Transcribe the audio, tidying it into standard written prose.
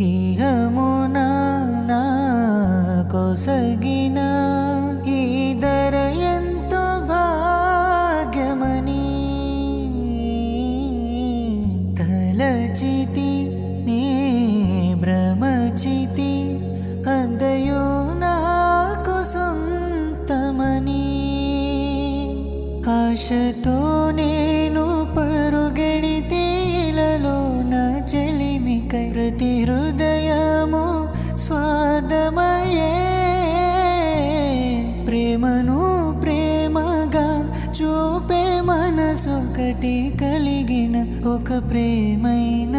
ఇహమునా నా కొసగిన ఈ దర ఎంతో భాగ్యమని తలచితి నీ భ్రమచితి అందయు నాకు సొంతమని ఆశతో నేను పరుగెడితే ఇలలో నా చెలిమికై ప్రతి హృదయము స్వాదమయే ప్రేమను ప్రేమగా చూపే మనసొకటి కలిగిన ఒక ప్రేమైన